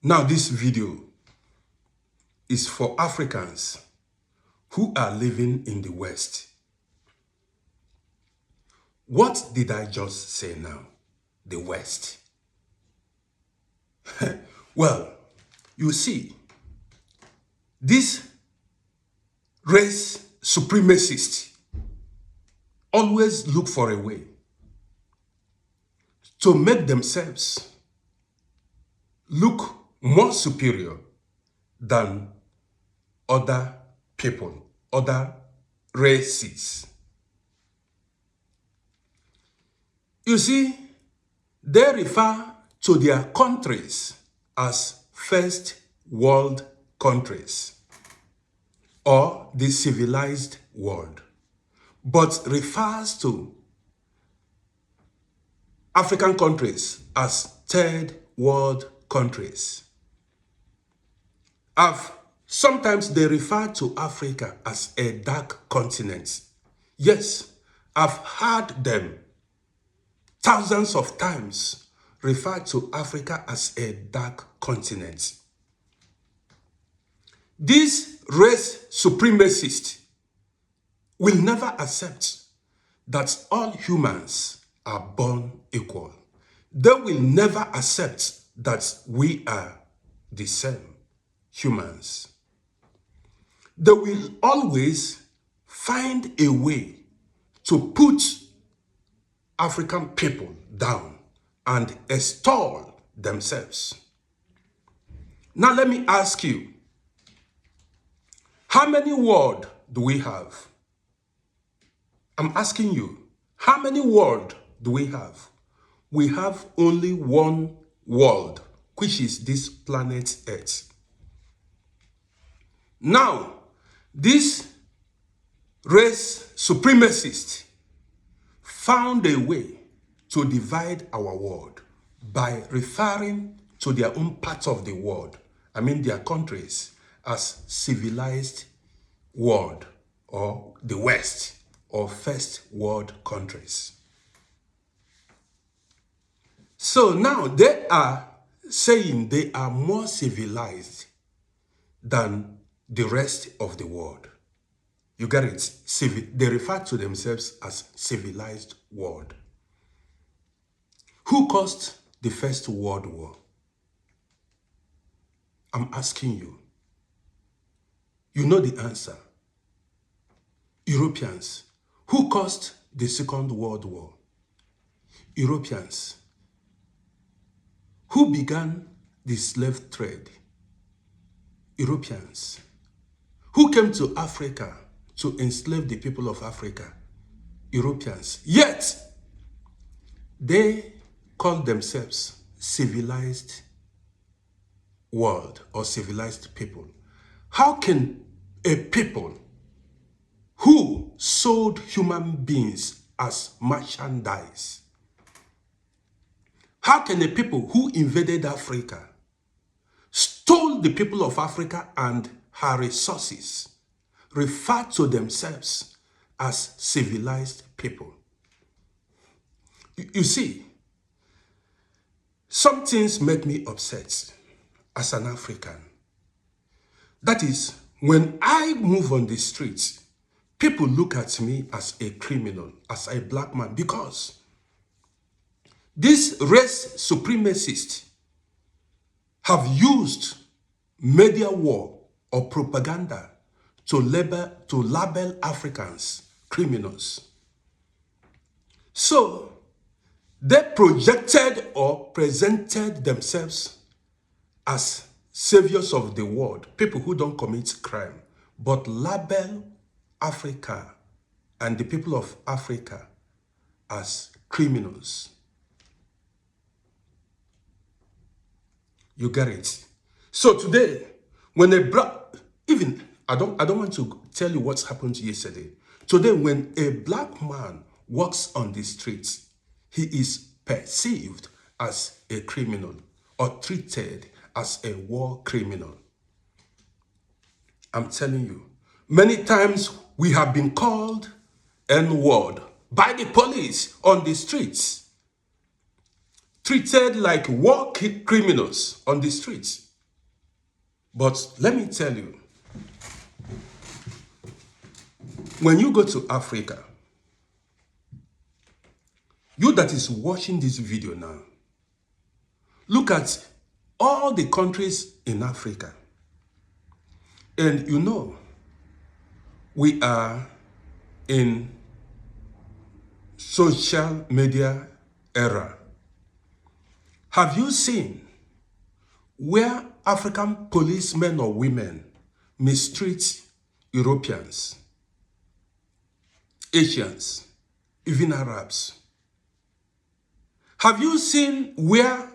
Now this video is for Africans who are living in the West. What did I just say now? The West. Well, you see, these race supremacists always look for a way to make themselves look more superior than other people, other races. You see, they refer to their countries as first world countries or the civilized world, but refers to African countries as third world countries. Sometimes they refer to Africa as a dark continent. Yes, I've heard them thousands of times refer to Africa as a dark continent. These race supremacists will never accept that all humans are born equal. They will never accept that we are the same humans. They will always find a way to put African people down and extol themselves. Now let me ask you, how many words do we have? I'm asking you, how many worlds do we have? We have only one world, which is this planet Earth. Now, this race supremacists found a way to divide our world by referring to their own parts of the world, I mean their countries, as civilized world or the West or first world countries. So now they are saying they are more civilized than the rest of the world. You get it? They refer to themselves as civilized world. Who caused the First World War? I'm asking you. You know the answer. Europeans. Who caused the Second World War? Europeans. Who began the slave trade? Europeans. Who came to Africa to enslave the people of Africa? Europeans. Yet, they call themselves civilized world or civilized people. How can a people who sold human beings as merchandise, how can a people who invaded Africa, stole the people of Africa and her resources, refer to themselves as civilized people? You see, some things make me upset as an African. That is, when I move on the streets, people look at me as a criminal, as a black man, because these race supremacists have used media war or propaganda to label Africans criminals. So they projected or presented themselves as saviors of the world, people who don't commit crime, but label Africa and the people of Africa as criminals. You get it? So today, when I don't want to tell you what's happened yesterday. Today, when a black man walks on the streets, he is perceived as a criminal or treated as a war criminal. I'm telling you, many times we have been called N-word by the police on the streets, treated like war criminals on the streets. But let me tell you, when you go to Africa, you that is watching this video now, look at all the countries in Africa. And you know, we are in social media era. Have you seen where African policemen or women mistreat Europeans, Asians, even Arabs? Have you seen where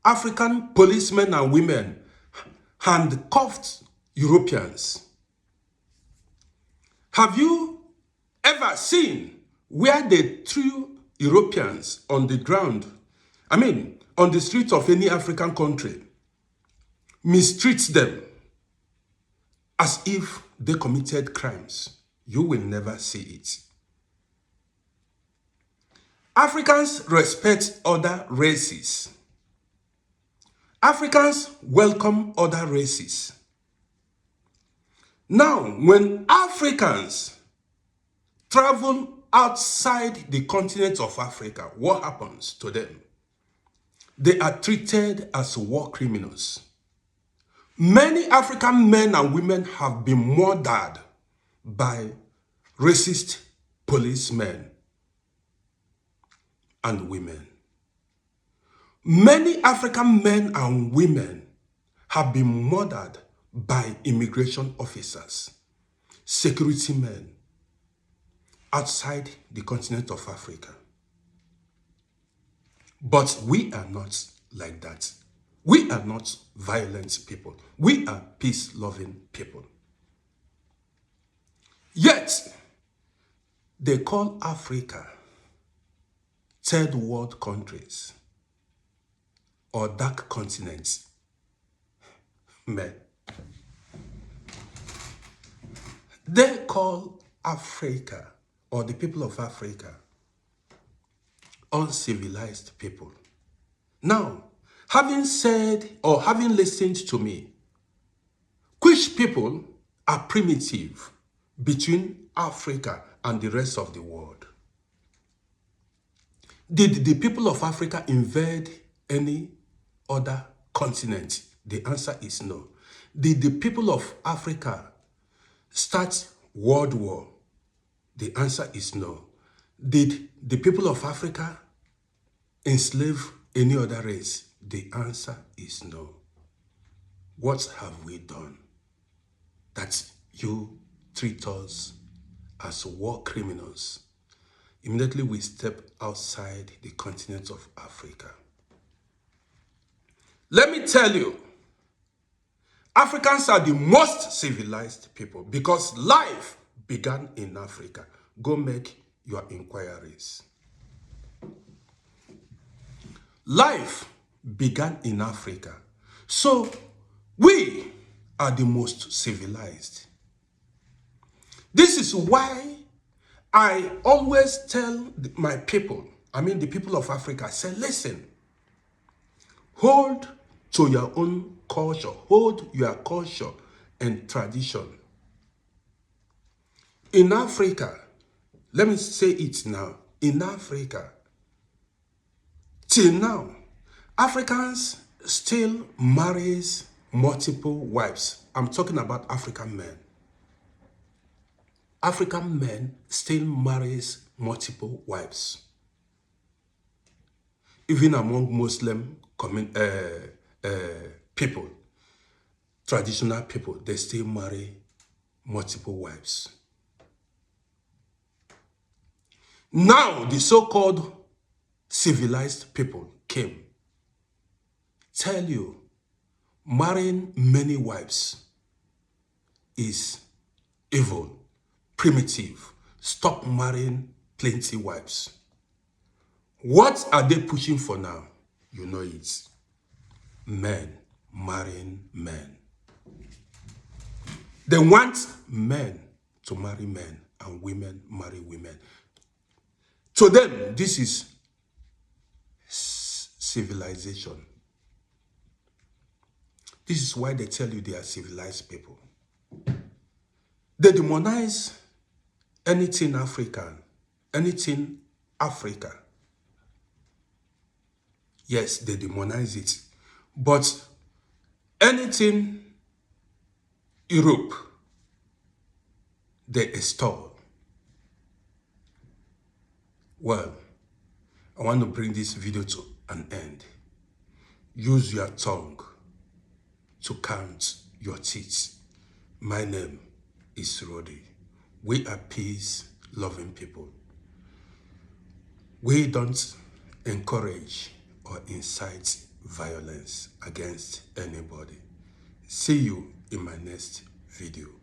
African policemen and women handcuffed Europeans? Have you ever seen where they threw Europeans on the ground? I mean, on the streets of any African country, mistreat them as if they committed crimes? You will never see it. Africans respect other races. Africans welcome other races. Now, when Africans travel outside the continent of Africa, what happens to them? They are treated as war criminals. Many African men and women have been murdered by racist policemen and women. Many African men and women have been murdered by immigration officers, security men outside the continent of Africa. But we are not like that. We are not violent people. We are peace-loving people. Yet, they call Africa third world countries or dark continents. Men. They call Africa or the people of Africa uncivilized people. Now, having said or having listened to me, which people are primitive between Africa and the rest of the world? Did the people of Africa invade any other continent? The answer is no. Did the people of Africa start World War? The answer is no. Did the people of Africa enslave any other race? The answer is no. What have we done that you treat us as war criminals immediately we step outside the continent of Africa? Let me tell you, Africans are the most civilized people because life began in Africa. Go make your inquiries. Life began in Africa. So we are the most civilized. This is why I always tell my people, I mean the people of Africa, I say, listen, hold to your own culture, hold your culture and tradition. In Africa, let me say it now, in Africa, till now, Africans still marries multiple wives. I'm talking about African men. African men still marries multiple wives. Even among Muslim people, traditional people, they still marry multiple wives. Now, the so-called civilized people came. Tell you, marrying many wives is evil, primitive. Stop marrying plenty wives. What are they pushing for now? You know it. Men marrying men. They want men to marry men and women marry women. To them, this is civilization. This is why they tell you they are civilized people. They demonize anything African, anything Africa. Yes, they demonize it. But anything Europe, they extol. Well, I want to bring this video to an end. Use your tongue to count your teeth. My name is Rodi. We are peace-loving people. We don't encourage or incite violence against anybody. See you in my next video.